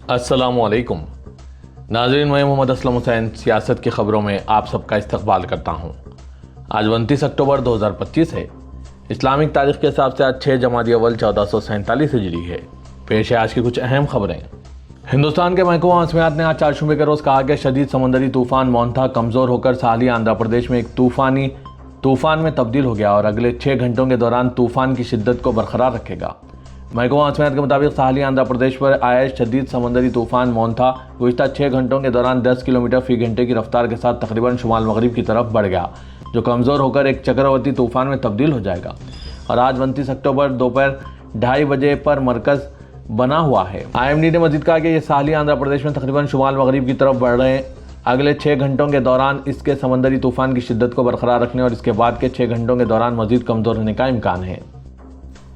अस्सलामुअलैकुम नाज़रीन, मैं मोहम्मद असलम हुसैन सियासत की ख़बरों में आप सबका इस्तकबाल करता हूँ। आज 29 अक्टूबर 2025 है। इस्लामिक तारीख़ के हिसाब से आज 6 जमादी अव्वल 1447 हिजरी है। पेश है आज की कुछ अहम खबरें। हिंदुस्तान के महकमा मौसमियात ने आज चारशंबे के रोज़ कहा कि शदीद समंदरी तूफ़ान मोंथा कमज़ोर होकर साहली आंध्र प्रदेश में एक तूफ़ान में तब्दील हो गया और अगले 6 घंटों के दौरान तूफ़ान की शिद्दत को बरकरार रखेगा। महकमा मौसमियात के मुताबिक साहली आंध्र प्रदेश पर आए शदीद समंदरी तूफ़ान मोंथा गुज़िश्ता 6 घंटों के दौरान 10 किलोमीटर फ़ी घंटे की रफ्तार के साथ तकरीबन शुमाल मगरिब की तरफ बढ़ गया, जो कमज़ोर होकर एक चक्रवाती तूफ़ान में तब्दील हो जाएगा और आज 29 अक्टूबर दोपहर 2:30 बजे पर मरकज़ बना हुआ है। IMD ने मजीद कहा कि यह साहली आंध्र प्रदेश में तकरीबन शुमाल मगरिब की तरफ बढ़ रहे हैं। अगले 6 घंटों के दौरान इसके समंदरी तूफ़ान की शिद्दत को बरकरार रखने और इसके बाद के 6 घंटों के दौरान मजीद कमज़ोर होने का इम्कान है।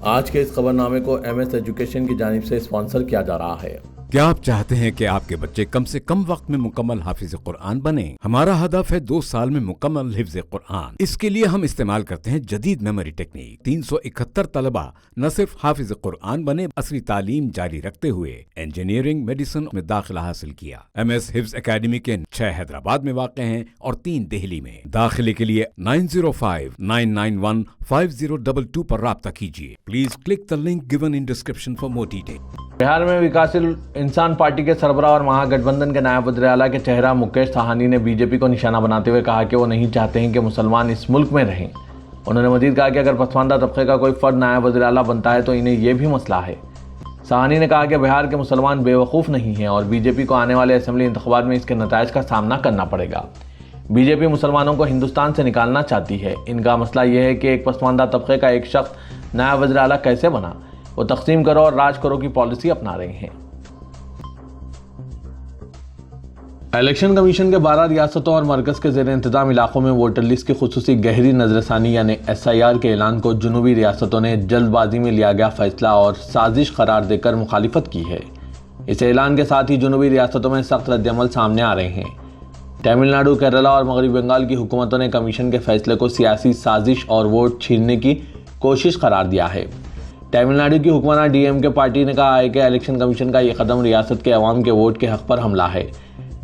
आज के इस खबरनामे को MS एजुकेशन की जानिब से स्पॉन्सर किया जा रहा है। क्या आप चाहते हैं कि आपके बच्चे कम से कम वक्त में मुकम्मल हाफिज कुरान बने? हमारा हदफ है 2 साल में मुकम्मल हिफ्ज कुरान। इसके लिए हम इस्तेमाल करते हैं जदीद मेमोरी टेक्निक। 371 तलबा न सिर्फ हाफिज कुरान बने, असली तालीम जारी रखते हुए इंजीनियरिंग मेडिसिन में दाखिला हासिल किया। MS हिफ्ज एकेडमी के 6 हैदराबाद में वाक़ हैं और 3 दिल्ली में। दाखिले के लिए 9059915022 पर राब्ता कीजिए। Please click the link given in description for more detail. Bihar में विकासशील इंसान पार्टी के सरबराह और महागठबंधन के नायब वज़ीर आला के चेहरा मुकेश साहनी ने बीजेपी को निशाना बनाते हुए कहा कि वो नहीं चाहते हैं कि मुसलमान इस मुल्क में रहें। उन्होंने मजीद कहा कि अगर पसमानदा तबके का कोई फ़र्द नायब वज़ीर आला बनता है तो इन्हें यह भी मसला है। साहनी ने कहा कि बिहार के मुसलमान बेवकूफ़ नहीं हैं और बीजेपी को आने वाले असेंबली इंतखाबात में इसके नताइज का सामना करना पड़ेगा। बीजेपी मुसलमानों को हिंदुस्तान से निकालना चाहती है। इनका मसला यह है कि एक पसमानदा तबके का एक शख्स नायब वज़ीर आला कैसे बना। वो तकसीम करो और राज करो की पॉलिसी अपना रहे हैं। इलेक्शन कमीशन के 12 रियासतों और मरकज़ के ज़ेर इंतज़ाम इलाकों में वोटर लिस्ट की खुसूसी गहरी नजरसानी यानी SIR के ऐलान को जुनूबी रियासतों ने जल्दबाजी में लिया गया फैसला और साजिश करार देकर मुखालिफत की है। इस ऐलान के साथ ही जुनूबी रियासतों में सख्त रद्दअमल सामने आ रहे हैं। तमिलनाडु, केरला और मगरबी बंगाल की हुकूमतों ने कमीशन के फैसले को सियासी साजिश और वोट छीनने की कोशिश करार दिया है। तमिलनाडु की हुक्मरान DMK पार्टी ने कहा है कि इलेक्शन कमीशन का यह कदम रियासत के अवाम के वोट के हक पर हमला है।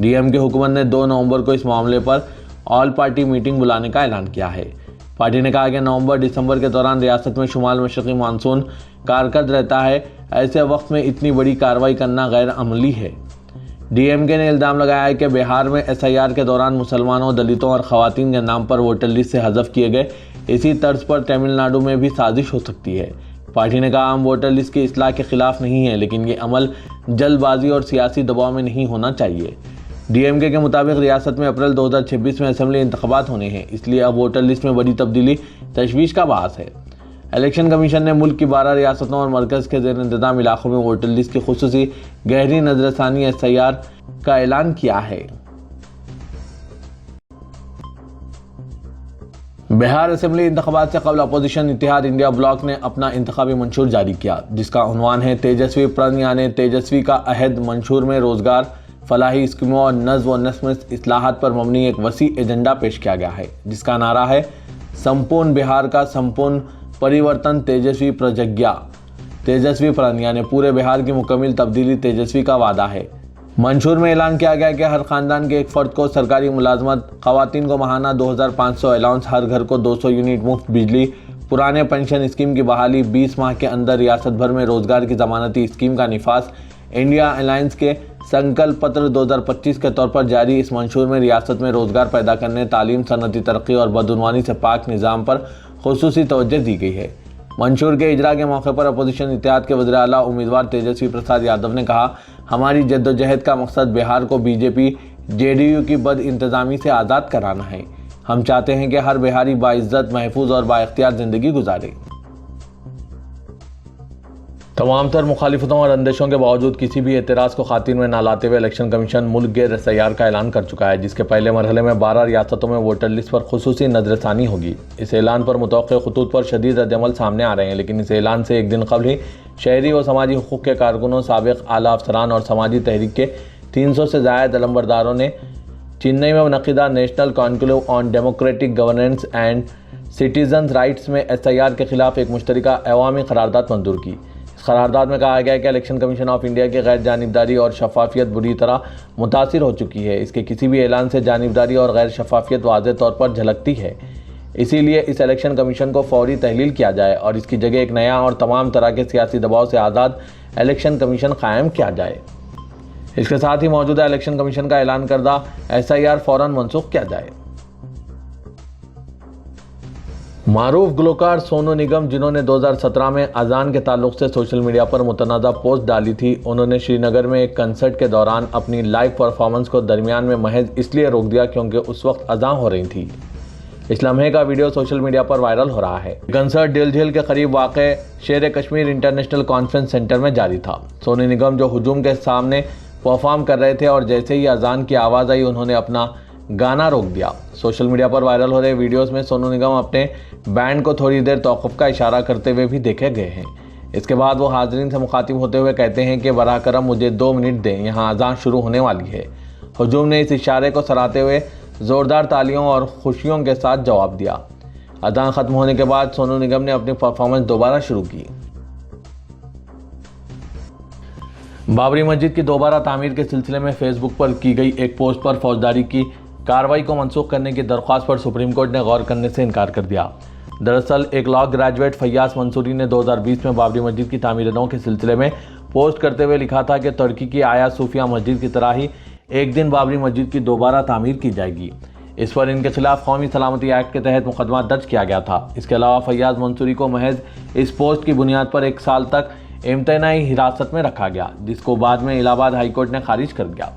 DMK हुकूमत ने 2 नवंबर को इस मामले पर ऑल पार्टी मीटिंग बुलाने का ऐलान किया है। पार्टी ने कहा कि नवंबर-दिसंबर के दौरान रियासत में शुमाल मशरक़ी मानसून कारकर्द रहता है। ऐसे वक्त में इतनी बड़ी कार्रवाई करना गैर अमली है। DMK ने इल्ज़ाम लगाया है कि बिहार में SIR के दौरान मुसलमानों, दलितों और ख़वातीन के नाम पर वोटर लिस्ट से हज़फ किए गए। इसी तर्ज पर तमिलनाडु में भी साजिश हो सकती है। पार्टी ने कहा हम वोटर लिस्ट की इस्लाह के खिलाफ नहीं है, लेकिन ये अमल जल्दबाजी और सियासी दबाव में नहीं होना चाहिए। DMK के मुताबिक रियासत में अप्रैल 2026 में असेंबली इंतखाबात होने हैं, इसलिए अब वोटर लिस्ट में बड़ी तब्दीली तशवीश का बास है। इलेक्शन कमीशन ने मुल्क की 12 रियासतों और मरकज़ के ज़ेर इंतज़ाम इलाकों में वोटर लिस्ट की खुसूसी गहरी नजरसानी SIR का ऐलान किया है। बिहार असेंबली इंतखाबात से कबल अपोजिशन इत्तेहाद इंडिया ब्लॉक ने अपना इंतखाबी मंशूर जारी किया, जिसका उन्वान है तेजस्वी प्रण यानी तेजस्वी का अहद। मंशूर में रोजगार, फलाही स्कीमों और नज़्म व नस्म इस्लाहात पर मबनी एक वसी एजेंडा पेश किया गया है, जिसका नारा है संपूर्ण बिहार का संपूर्ण परिवर्तन तेजस्वी प्रज्ञा। तेजस्वी प्रण यानी पूरे बिहार की मुकम्मल तब्दीली तेजस्वी का वादा है। मंशूर में ऐलान किया गया कि हर खानदान के एक फ़र्द को सरकारी मुलाजमत, ख़वातीन को माहाना 2500 अलाउंस, हर घर को 200 यूनिट मुफ्त बिजली, पुराने पेंशन स्कीम की बहाली, 20 माह के अंदर रियासत भर में रोज़गार की ज़मानती स्कीम का निफास। इंडिया अलायंस के संकल्प पत्र 2025 के तौर पर जारी इस मंशूर में रियासत में रोज़गार पैदा करने, तालीम, सनअती तरक्की और बदउनवानी से पाक निज़ाम पर खुसूसी तवज्जो दी गई है। मंशूर के इजरा के मौके पर अपोजिशन इत्तेहाद के वज़ीर आला उम्मीदवार तेजस्वी प्रसाद यादव ने कहा हमारी जद्दोजहद का मकसद बिहार को BJP JDU की बद इंतज़ामी से आज़ाद कराना है। हम चाहते हैं कि हर बिहारी बाइज्जत, महफूज और बाइख्तियार ज़िंदगी गुजारे। तमाम तर मुखालिफतों और अंदेशों के बावजूद किसी भी एतराज़ को खातिर में ना लाते हुए इलेक्शन कमीशन मुल्क गिर SIR का ऐलान कर चुका है, जिसके पहले मरहले में 12 रियासतों में वोटर लिस्ट पर खुसूसी नजरसानी होगी। इस ऐलान पर मुतवक्किल खतूत पर शदीद रद्दअमल सामने आ रहे हैं, लेकिन इस ऐलान से एक दिन कबल ही शहरी व समाजी हुकूक़ के कारकुनों, साबिक़ आला अफसरान और समाजी तहरीक के 300 से ज़ायद अलंबरदारों ने चेन्नई में मुनक़िदा national conclave on democratic governance and citizens rights में SIR के खिलाफ एक मुश्तरका अवामी करारदाद मंजूर की। करारदाद में कहा गया है कि इलेक्शन कमीशन ऑफ इंडिया की गैर जानिबदारी और शफाफियत बुरी तरह मुतासिर हो चुकी है। इसके किसी भी ऐलान से जानिबदारी और गैर शफाफियत वाज़ेह तौर पर झलकती है। इसीलिए इस इलेक्शन कमीशन को फौरी तहलील किया जाए और इसकी जगह एक नया और तमाम तरह के सियासी दबाव से आज़ाद इलेक्शन कमीशन कायम किया जाए। इसके साथ ही मौजूदा इलेक्शन कमीशन का ऐलान करदा SIR फ़ौरन मनसूख किया जाए। मारूफ गुलकार सोनू निगम, जिन्होंने 2017 में अजान के ताल्लुक से सोशल मीडिया पर मुतनाज़ा पोस्ट डाली थी, उन्होंने श्रीनगर में एक कंसर्ट के दौरान अपनी लाइव परफॉर्मेंस को दरमियान में महज इसलिए रोक दिया क्योंकि उस वक्त अजान हो रही थी। इस लम्हे का वीडियो सोशल मीडिया पर वायरल हो रहा है। कंसर्ट दिल झील के करीब वाक़े शेर कश्मीर इंटरनेशनल कॉन्फ्रेंस सेंटर में जारी था। सोनू निगम जो हुजूम के सामने परफॉर्म कर रहे थे और जैसे ही अजान की आवाज़ आई उन्होंने अपना गाना रोक दिया। सोशल मीडिया पर वायरल हो रहे वीडियोस में सोनू निगम अपने बैंड को थोड़ी देर तौक़ुफ़ का इशारा करते हुए भी देखे गए हैं। इसके बाद वो हाज़रीन से मुखातिब होते हुए कहते हैं कि बराह करम मुझे 2 मिनट दें, यहाँ अजान शुरू होने वाली है। हुजूम ने इस इशारे को सराहते हुए ज़ोरदार तालियों और खुशियों के साथ जवाब दिया। अजान ख़त्म होने के बाद सोनू निगम ने अपनी परफॉर्मेंस दोबारा शुरू की। बाबरी मस्जिद की दोबारा तामीर के सिलसिले में फेसबुक पर की गई एक पोस्ट पर फौजदारी की कार्रवाई को मनसूख करने की दरख्वास्त पर सुप्रीम कोर्ट ने गौर करने से इनकार कर दिया। दरअसल एक लॉ ग्रेजुएट फैयाज मंसूरी ने 2020 में बाबरी मस्जिद की तामीरों के सिलसिले में पोस्ट करते हुए लिखा था कि तुर्की की आया सूफिया मस्जिद की तरह ही एक दिन बाबरी मस्जिद की दोबारा तामीर की जाएगी। इस पर इनके खिलाफ कौमी सलामती एक्ट के तहत मुकदमा दर्ज किया गया था। इसके अलावा फैयाज मंसूरी को महज इस पोस्ट की बुनियाद पर 1 साल तक इम्तनाई हिरासत में रखा गया, जिसको बाद में इलाहाबाद हाई कोर्ट ने खारिज कर दिया।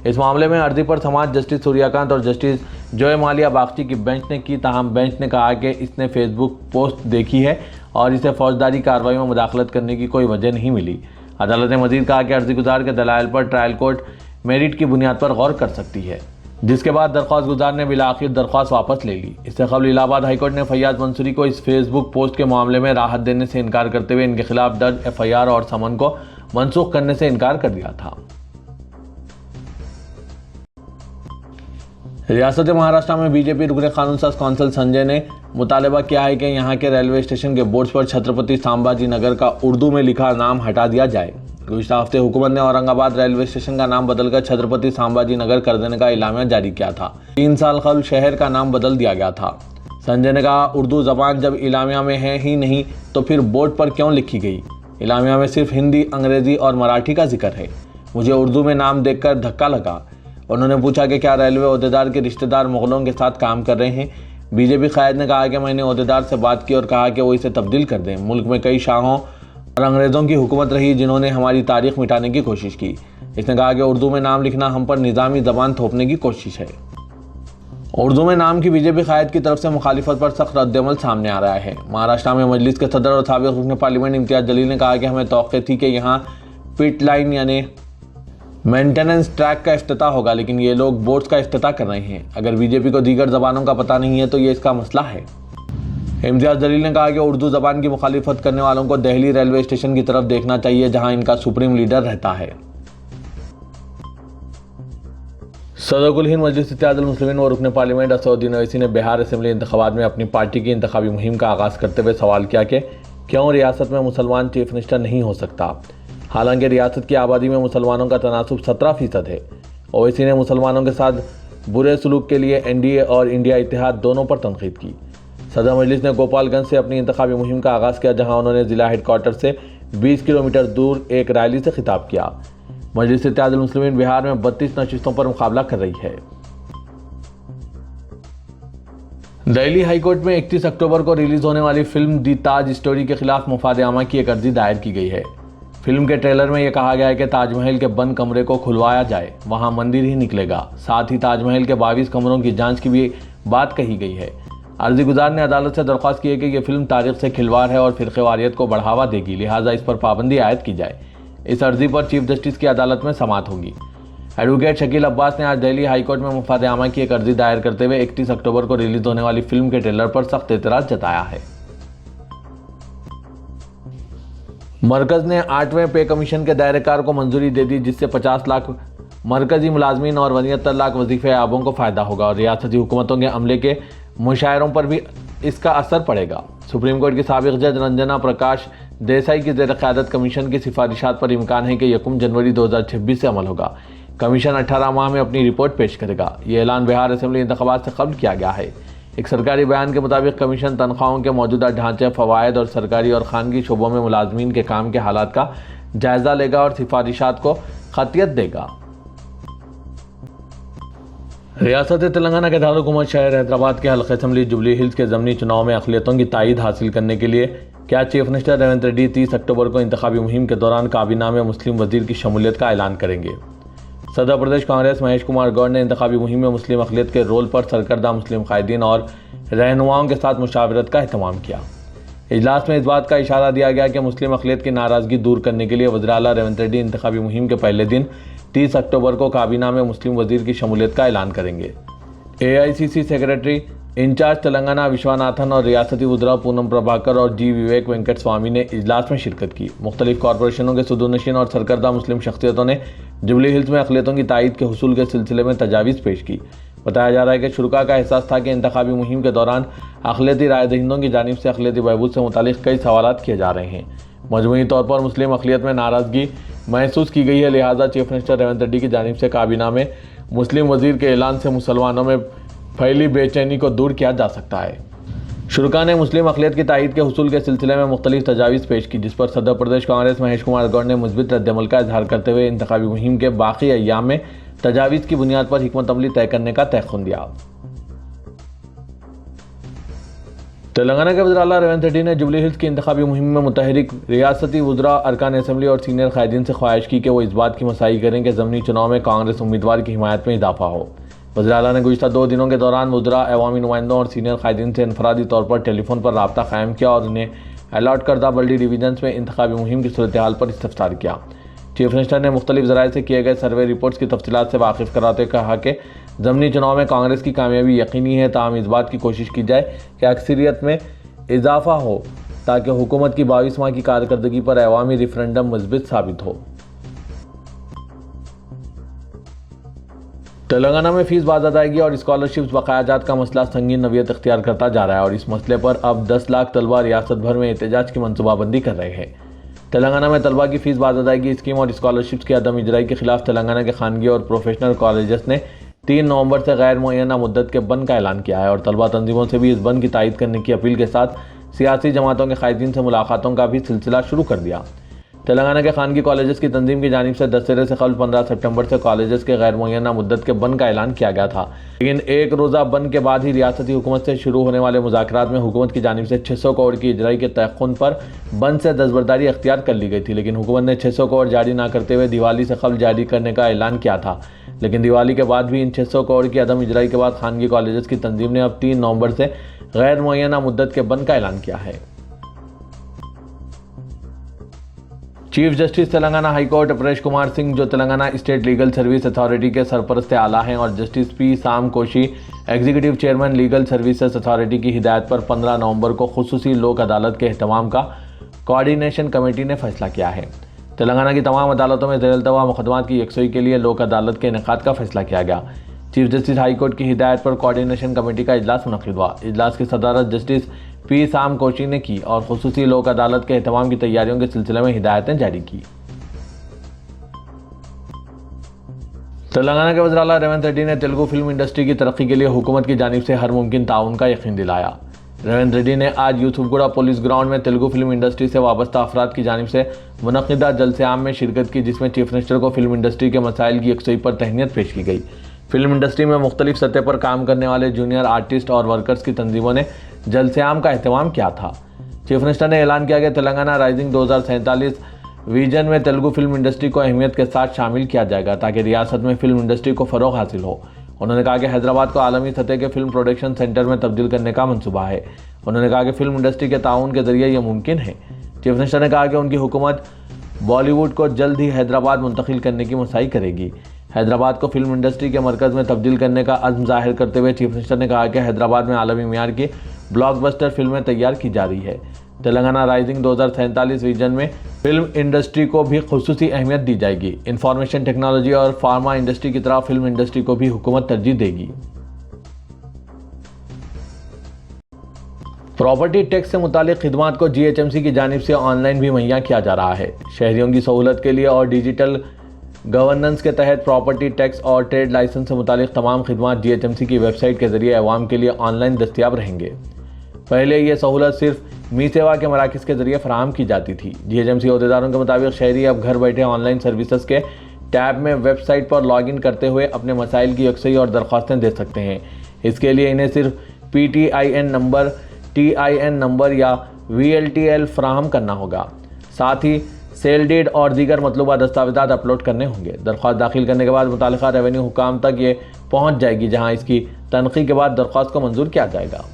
इस मामले में अर्जी पर समाज जस्टिस सूर्यकांत और जस्टिस जोए मालिया बागची की बेंच ने की, ताहम बेंच ने कहा कि इसने फेसबुक पोस्ट देखी है और इसे फौजदारी कार्रवाई में मुदाखलत करने की कोई वजह नहीं मिली। अदालत ने मजीद कहा कि अर्जी गुजार के दलाइल पर ट्रायल कोर्ट मेरिट की बुनियाद पर गौर कर सकती है, जिसके बाद दरख्वास्त गुजार ने बिलाखिर दरख्वास्त वापस ले ली। इससे कबल इलाहाबाद हाईकोर्ट ने फैयाज मंसूरी को इस फेसबुक पोस्ट के मामले में राहत देने से इनकार करते हुए इनके खिलाफ दर्ज FIR और समन को मनसूख करने से इनकार कर दिया था। रियासत महाराष्ट्र में बीजेपी रुकने कानून साज कौंसिल संजय ने मुतालबा किया है कि यहाँ के रेलवे स्टेशन के बोर्ड्स पर छत्रपति संभाजी नगर का उर्दू में लिखा नाम हटा दिया जाए। गुज़िश्ता हफ्ते हुकूमत ने औरंगाबाद रेलवे स्टेशन का नाम बदलकर छत्रपति संभाजी नगर कर देने का इलामिया जारी किया था। 3 साल कबल शहर का नाम बदल दिया गया था। संजय ने कहा, उर्दू ज़बान जब इलामिया में है ही नहीं तो फिर बोर्ड पर क्यों लिखी गई? इलामिया में सिर्फ हिंदी, अंग्रेज़ी और मराठी का जिक्र है। मुझे उर्दू में नाम देखकर धक्का लगा। उन्होंने पूछा कि क्या रेलवे ओहदेदार के रिश्तेदार मुगलों के साथ काम कर रहे हैं? बीजेपी कायद ने कहा कि मैंने ओहदेदार से बात की और कहा कि वो इसे तब्दील कर दें। मुल्क में कई शाहों और अंग्रेज़ों की हुकूमत रही जिन्होंने हमारी तारीख मिटाने की कोशिश की। इसने कहा कि उर्दू में नाम लिखना हम पर निज़ामी ज़बान थोपने की कोशिश है। उर्दू में नाम की बीजेपी कायद की तरफ से मुखालिफत पर सख्त रद्दअमल सामने आ रहा है। महाराष्ट्र में मजलिस के सदर और साबिक़ रुकन पार्लियामेंट इम्तियाज़ जलील ने कहा कि हमें तौक़े थी कि यहाँ पिट लाइन यानी मेंटेनेंस ट्रैक का इफ्तिताह होगा, लेकिन ये लोग बोर्ड्स का इफ्तिताह कर रहे हैं। अगर बीजेपी को दीगर ज़बानों का पता नहीं है तो ये इसका मसला है। इम्तियाज़ जलील ने कहा कि उर्दू ज़बान की मुखालिफत करने वालों को दिल्ली रेलवे स्टेशन की तरफ देखना चाहिए, जहां इनका सुप्रीम लीडर रहता है। सदर कुल हिंद मजलिस इत्तेहादुल मुस्लिमीन व रुकन पार्लियामेंट असदुद्दीन ओवैसी ने बिहार असेंबली इंतखाबात में अपनी पार्टी की इंतखाबी मुहिम का आगाज़ करते हुए सवाल किया कि क्यों रियासत में मुसलमान चीफ मिनिस्टर नहीं हो सकता, हालांकि रियासत की आबादी में मुसलमानों का तनासुब 17% है। ओवैसी ने मुसलमानों के साथ बुरे सलूक के लिए NDA और इंडिया इत्तेहाद दोनों पर तनकीद की। सदर मजलिस ने गोपालगंज से अपनी इंतखाबी मुहिम का आगाज़ किया, जहां उन्होंने ज़िला हेडक्वार्टर से 20 किलोमीटर दूर एक रैली से खिताब किया। मजलिस इत्तेहादुल मुस्लिमीन बिहार में 32 नशिस्तों पर मुकाबला कर रही है। दिल्ली हाईकोर्ट में 31 अक्टूबर को रिलीज होने वाली फिल्म दी ताज स्टोरी के खिलाफ मुफाद आमा की एक अर्जी दायर की गई है। फिल्म के ट्रेलर में यह कहा गया है कि ताजमहल के बंद कमरे को खुलवाया जाए, वहां मंदिर ही निकलेगा। साथ ही ताजमहल के 22 कमरों की जांच की भी बात कही गई है। अर्जी गुजार ने अदालत से दरख्वास्त की है कि यह फिल्म तारीख से खिलवाड़ है और फिरक़ेवारियत को बढ़ावा देगी, लिहाजा इस पर पाबंदी आयद की जाए। इस अर्जी पर चीफ जस्टिस की अदालत में समाअत होगी। एडवोकेट शकील अब्बास ने आज दिल्ली हाईकोर्ट में मुफाद आमा की एक अर्जी दायर करते हुए 31 अक्टूबर को रिलीज होने वाली फिल्म के ट्रेलर पर सख्त एतराज़ जताया है। मरकज़ ने 8वें पे कमीशन के दायरेकार को मंजूरी दे दी, जिससे 50 लाख मरकजी मुलाजमीन और 72 लाख वजीफे आबों को फ़ायदा होगा और रियासती हुकूमतों के अमले के मुशायरों पर भी इसका असर पड़ेगा। सुप्रीम कोर्ट की साबिक़ जज रंजना प्रकाश देसाई की ज़ेर क़यादत कमीशन की सिफारिशात पर इम्कान है कि 1 जनवरी 2026 से अमल होगा। कमीशन 18 माह में अपनी रिपोर्ट पेश करेगा। ये ऐलान बिहार असेंबली इंतखाबात से कब्ल किया गया है। एक सरकारी बयान के मुताबिक कमीशन तनख्वाहों के मौजूदा ढांचे, फ़वाइद और सरकारी और खानगी शोबों में मुलाजमीन के काम के हालात का जायज़ा लेगा और सिफारिशात को खतियत देगा। रियासत तेलंगाना के दारुल-हुकूमत शहर हैदराबाद के हल्का असम्बली जुबली हिल्स के ज़मनी चुनाव में अक़लियतों की तायीद हासिल करने के लिए क्या चीफ मिनिस्टर रेवंत रेड्डी 30 अक्टूबर को इंतखाबी मुहिम के दौरान काबीना में मुस्लिम वजीर की शमूलियत का ऐलान करेंगे। सदर प्रदेश कांग्रेस महेश कुमार गौड़ ने इंतखाबी मुहिम में मुस्लिम अक़लियत के रोल पर सरकर्दा मुस्लिम कायदीन और रहनुमाओं के साथ मुशावरत का अहतमाम किया। इजलास में इस बात का इशारा दिया गया कि मुस्लिम अक़लियत की नाराज़गी दूर करने के लिए वज़ीर आला रेवंत रेड्डी इंतखाबी मुहिम के पहले दिन 30 अक्टूबर को काबीना में मुस्लिम वजीर की शमूलियत का ऐलान करेंगे। AICC secretary in charge Telangana Vishwanathan और रियासती वज़रा पूनम प्रभाकर और जी विवेक वेंकट स्वामी ने इजलास में शिरकत की। मुख्तलिफ कॉरपोरेशनों के सदूरनशीन और सरकर्दा मुस्लिम शख्सियतों ने जुबली हिल्स में अक़लियतों की तायीद के हुसूल के सिलसिले में तजावीज़ पेश की। बताया जा रहा है कि शुरा का एहसास था कि इंतखाबी मुहिम के दौरान अक़लियती राय दहिंदों की जानिब से अक़लियती बहबूद से मुतालिक कई सवालात किए जा रहे हैं। मजमूई तौर पर मुस्लिम अक़लियत में नाराज़गी महसूस की गई है, लिहाजा चीफ मिनिस्टर रेवंत रेड्डी की जानिब से काबीना में मुस्लिम वजीर के ऐलान से मुसलमानों में फैली बेचैनी को दूर किया जा सकता है। शुरा ने मुस्लिम अक़लियत की तायीद के हुसूल के सिलसिले में मुख्तलिफ तजावीज़ पेश की, जिस पर सदर प्रदेश कांग्रेस महेश कुमार गौड़ ने मुस्बित रद्दअमल का इजहार करते हुए इंतखाबी मुहिम के बाकी अय्याम में तजावीज़ की बुनियाद पर हिकमत अमली तय करने का तयक़ुन दिया। तेलंगाना के वज़ीर आला रेवंत रेड्डी ने जुबली हिल्स की इंतखाबी मुहिम में मुतहरिक रियासती वज़रा, अरकान असम्बली और सीनियर कायदीन से ख्वाहिश की कि वो इस बात की मसाई करें कि ज़मनी चुनाव में कांग्रेस उम्मीदवार की हिमायत में इजाफा हो। वज़ीर आला ने गुज़िश्ता 2 दिनों के दौरान वज़रा, अवामी नुमाइंदों और सीनियर कायदीन से इनफरादी तौर पर टेलीफोन पर रब्ता कायम किया और उन्हें अलॉट करदा बल्डी डिवीजन्स में इंतखाबी मुहिम की सूरत हाल पर इस्तफसार किया। चीफ मिनिस्टर ने मुख्तलिफ ज़राए से किए गए सर्वे रिपोर्ट्स की तफसीलात से वाकिफ़ कराते हुए कहा कि ज़मनी चुनाव में कांग्रेस की कामयाबी यकीनी है, ताहम इस बात की कोशिश की जाए कि अक्सरियत में इजाफा हो ताकि हुकूमत की 22 माह की कारकर्दगी पर अवामी रेफरेंडम मुस्बित साबित हो। तेलंगाना में फ़ीस बाद अदायगी और स्कॉलरशिप्स बकायाजात का मसला संगीन नवियत इख्तियार करता जा रहा है और इस मसले पर अब 10 लाख तलबा रियासत भर में एहतजाज की मनसूबाबंदी कर रहे हैं। तेलंगाना में तलबा की फ़ीस बाद अदायगी स्कीम और स्कॉलरशिप्स की अदम इजराई के खिलाफ तेलंगाना के खानगी और प्रोफेशनल कॉलेजेस ने 3 नवंबर से गैर मुअय्यना मुद्दत के बंद का ऐलान किया है और तलबा तंजीमों से भी इस बंद की तायीद करने की अपील के साथ सियासी जमातों के कायदीन से मुलाकातों का भी सिलसिला शुरू कर दिया। तेलंगाना के खानगी कॉलेजेस की तंजीम की जानिब से दशहरे से कबल 15 सितंबर से कॉलेजेस के गैर मुअय्यना मुद्दत के बंद का ऐलान किया गया था, लेकिन एक रोज़ा बंद के बाद ही रियासती हुकूमत से शुरू होने वाले मुज़ाकरात में हुकूमत की जानिब से 600 करोड़ की इजराई के तयक़ुन पर बंद से दस्तबरदारी अख्तियार कर ली गई थी, लेकिन हुकूमत ने 600 करोड़ जारी ना करते हुए दिवाली से कबल जारी करने का ऐलान किया था। लेकिन दिवाली के बाद भी इन 600 करोड़ की अदम इजराई के बाद खानगी कॉलेजेस की तंजीम ने अब 3 नवंबर से गैर मुअय्यना मुद्दत के बंद का ऐलान किया है। Chief justice Telangana high court Paresh Kumar Singh, जो Telangana state legal service authority के सरपरस्त आला हैं, और justice P Sam Koshy, executive chairman legal services authority की हिदायत पर 15 नवंबर को खुसूसी लोक अदालत के अहतमाम का कोऑर्डिनेशन कमेटी ने फैसला किया है। तेलंगाना की तमाम अदालतों में ज़ेर-ए-इल्तवा मुकदमात की यकसुई के लिए लोक अदालत के इनेकाद का फैसला किया गया। चीफ जस्टिस हाई कोर्ट की हिदायत पर कोऑर्डिनेशन कमेटी का इजलास मुनक़िद हुआ। इजलास की सदारत जस्टिस पी साम कोशी ने की और खुसूसी लोक अदालत के एहतमाम की तैयारियों के सिलसिले में हिदायतें जारी की। तेलंगाना के वज़ीर आला रेवंत रेड्डी ने तेलुगु फिल्म इंडस्ट्री की तरक्की के लिए हुकूमत की जानिब से हर मुमकिन ताउन का यकीन दिलाया। रेवंत रेड्डी ने आज यूसुफगुड़ा पुलिस ग्राउंड में तेलुगु फिल्म इंडस्ट्री से वाबस्ता अफराद की जानिब से मुनक़िदा जलसे आम में शिरकत की, जिसमें चीफ मिनिस्टर को फिल्म इंडस्ट्री के मसाइल की यकसुई पर तहनीत पेश की गई। फिल्म इंडस्ट्री में मुख्तलिफ सतह पर काम करने वाले जूनियर आर्टिस्ट और वर्कर्स की तंजीमों ने जलसे आम का अहतमाम किया था। चीफ मिनिस्टर ने ऐलान किया कि तेलंगाना राइजिंग 2047 विजन में तेलुगु फिल्म इंडस्ट्री को अहमियत के साथ शामिल किया जाएगा ताकि रियासत में फिल्म इंडस्ट्री को फ़रोग़ हासिल हो। उन्होंने कहा कि हैदराबाद को आलमी सतह के फिल्म प्रोडक्शन सेंटर में तब्दील करने का मंसूबा है। उन्होंने कहा कि फिल्म इंडस्ट्री के ताउन के जरिए यह मुमकिन है। चीफ मिनिस्टर ने कहा कि उनकी हुकूमत बॉलीवुड को जल्द ही हैदराबाद मुंतकिल करने की मसाई करेगी। हैदराबाद को फिल्म इंडस्ट्री के मरकज़ में तब्दील करने का अज़्म ज़ाहिर करते हुए चीफ मिनिस्टर ने कहा कि हैदराबाद में आलमी मियार की ब्लॉकबस्टर फिल्में तैयार की जा रही है। तेलंगाना राइजिंग 2047 विजन में फिल्म इंडस्ट्री को भी खुसूसी अहमियत दी जाएगी। इंफॉर्मेशन टेक्नोलॉजी और फार्मा इंडस्ट्री की तरह फिल्म इंडस्ट्री को भी हुकूमत तरजीह देगी। प्रॉपर्टी टैक्स से मुतालिक खिदमात को GHMC की जानिब से ऑनलाइन भी मुहैया किया जा रहा है। शहरियों की सहूलत के लिए और डिजिटल गवर्नेंस के तहत प्रॉपर्टी टैक्स और ट्रेड लाइसेंस से मुतालिक तमाम खिदमात GHMC की वेबसाइट के ज़रिए अवाम के लिए ऑनलाइन दस्तियाब रहेंगे। पहले ये सहूलत सिर्फ मी सेवा के मराकज़ के ज़रिए फराहम की जाती थी। GHMC अहदेदारों के मुताबिक शहरी अब घर बैठे ऑनलाइन सर्विसेज के टैब में वेबसाइट पर लॉगिन करते हुए अपने मसाइल की यकसई और दरख्वास्तें दे सकते हैं। इसके लिए इन्हें सिर्फ PTIN नंबर, TIN नंबर या VLTL फराहम करना होगा। साथ ही सेल डीड और दीगर मतलूबा दस्तावेज़ात अपलोड करने होंगे। दरख्वास्त दाखिल करने के बाद मुतालिका रेवेन्यू हुकाम तक ये पहुँच जाएगी, जहाँ इसकी तनख़ी के बाद दरख्वास्त को मंजूर किया जाएगा।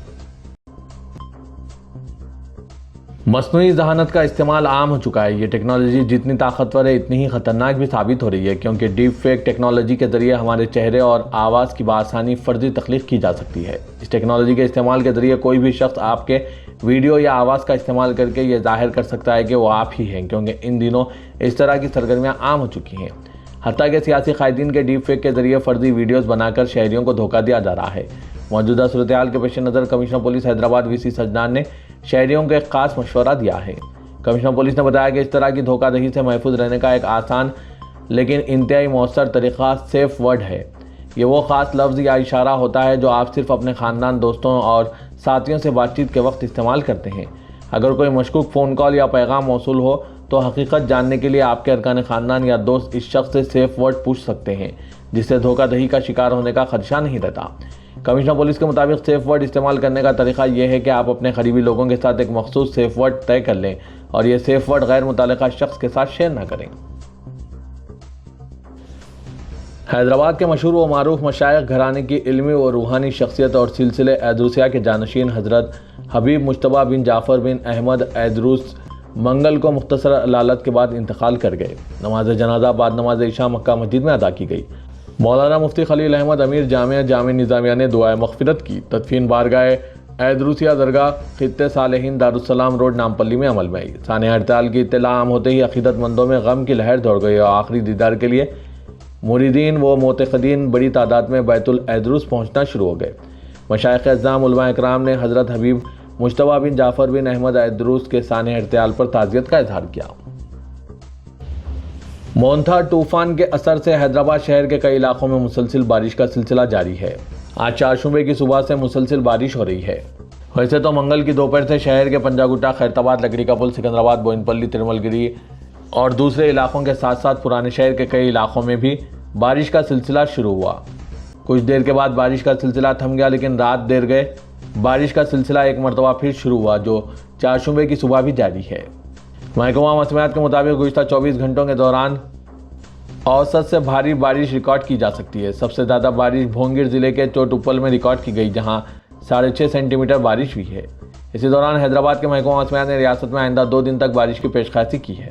मस्नूई ज़हानत का इस्तेमाल आम हो चुका है। ये टेक्नोलॉजी जितनी ताकतवर है इतनी ही ख़तरनाक भी साबित हो रही है, क्योंकि डीप फेक टेक्नोलॉजी के ज़रिए हमारे चेहरे और आवाज़ की बआसानी फ़र्जी तख्लीक की जा सकती है। इस टेक्नोलॉजी के इस्तेमाल के ज़रिए कोई भी शख्स आपके वीडियो या आवाज़ का इस्तेमाल करके ये जाहिर कर सकता है कि वो आप ही हैं, क्योंकि इन दिनों इस तरह की सरगर्मियाँ आम हो चुकी हैं। हत्ता के सियासी कायदीन के डीप फेक के ज़रिए फ़र्जी वीडियोज़ बनाकर शहरियों को धोखा दिया जा रहा है। मौजूदा सूरत हाल के पेश नज़र कमिश्नर पुलिस हैदराबाद VC सजनान ने शहरियों को एक खास मशवरा दिया है। कमिश्नर पुलिस ने बताया कि इस तरह की धोखाधड़ी से महफूज रहने का एक आसान लेकिन इंतहाई मौसर तरीक़ा सेफ वर्ड है। ये वो ख़ास लफ्ज़ या इशारा होता है जो आप सिर्फ अपने ख़ानदान, दोस्तों और साथियों से बातचीत के वक्त इस्तेमाल करते हैं। अगर कोई मशकूक फ़ोन कॉल या पैगाम मौसूल हो तो हकीकत जानने के लिए आपके अरकान ख़ानदान या दोस्त इस शख्स से सेफ वर्ड पूछ सकते हैं, जिससे धोखाधड़ी का शिकार होने का खदशा नहीं रहता। कमिश्नर पुलिस के मुताबिक सेफ वर्ड इस्तेमाल करने का तरीका यह है कि आप अपने करीबी लोगों के साथ एक मखसूस सेफ वर्ड तय कर लें और ये सेफ वर्ड गैर मुतल्लिका शख्स के साथ शेयर न करें। हैदराबाद के मशहूर व मारूफ मशाइख घराने की इल्मी व रूहानी शख्सियत और सिलसिले ऐदरूसिया के जानशीन हज़रत हबीब मुश्तबा बिन जाफ़र बिन अहमद ऐदरूस मंगल को मुख्तसर अलालत के बाद इंतकाल कर गए। नमाज जनाजा बाद नमाज इशा मक्का मस्जिद में अदा की गई। मौलाना मुफ्ती खलील अहमद अमीर जामिया निज़ामिया ने दुआए मग़फ़िरत की। तदफीन बारगाह ऐदरूसिया दरगाह खित्ते सालेहीन दारुस्सलाम रोड नामपल्ली में अमल में आई। साने हड़ताल की इत्तला आम होते ही अक़ीदतमंदों में गम की लहर दौड़ गई और आखिरी दीदार के लिए मुरीदीन व मोतक़दीन बड़ी तादाद में बैतुल ऐदरूस पहुँचना शुरू हो गए। मशाइख़ अज़्ज़ाम उलमा इकराम ने हज़रत हबीब मुश्तबा बिन जाफ़र बिन अहमद ऐदरूस के साने हड़ताल पर ताज़ियत का इजहार किया। मोंथा तूफ़ान के असर से हैदराबाद शहर के कई इलाकों में मुसलसिल बारिश का सिलसिला जारी है। आज चारशुबे की सुबह से मुसलसिल बारिश हो रही है। वैसे तो मंगल की दोपहर से शहर के पंजागुट्टा, खैरताबाद, लकड़ी का पुल, सिकंदराबाद, बोइनपल्ली, तिरुमलगिरी और दूसरे इलाकों के साथ साथ पुराने शहर के कई इलाकों में भी बारिश का सिलसिला शुरू हुआ। कुछ देर के बाद बारिश का सिलसिला थम गया, लेकिन रात देर गए बारिश का सिलसिला एक मरतबा फिर शुरू हुआ, जो चारशुबे की सुबह भी जारी है। महकमा मौसमियात के मुताबिक गुज़िश्ता 24 घंटों के दौरान औसत से भारी बारिश रिकॉर्ड की जा सकती है। सबसे ज़्यादा बारिश भोंगिर ज़िले के चोटुप्पल में रिकॉर्ड की गई, जहां 6.5 सेंटीमीटर बारिश हुई है। इसी दौरान हैदराबाद के महकमा मौसमियात ने रियासत में आइंदा 2 दिन तक बारिश की पेशकशी की है।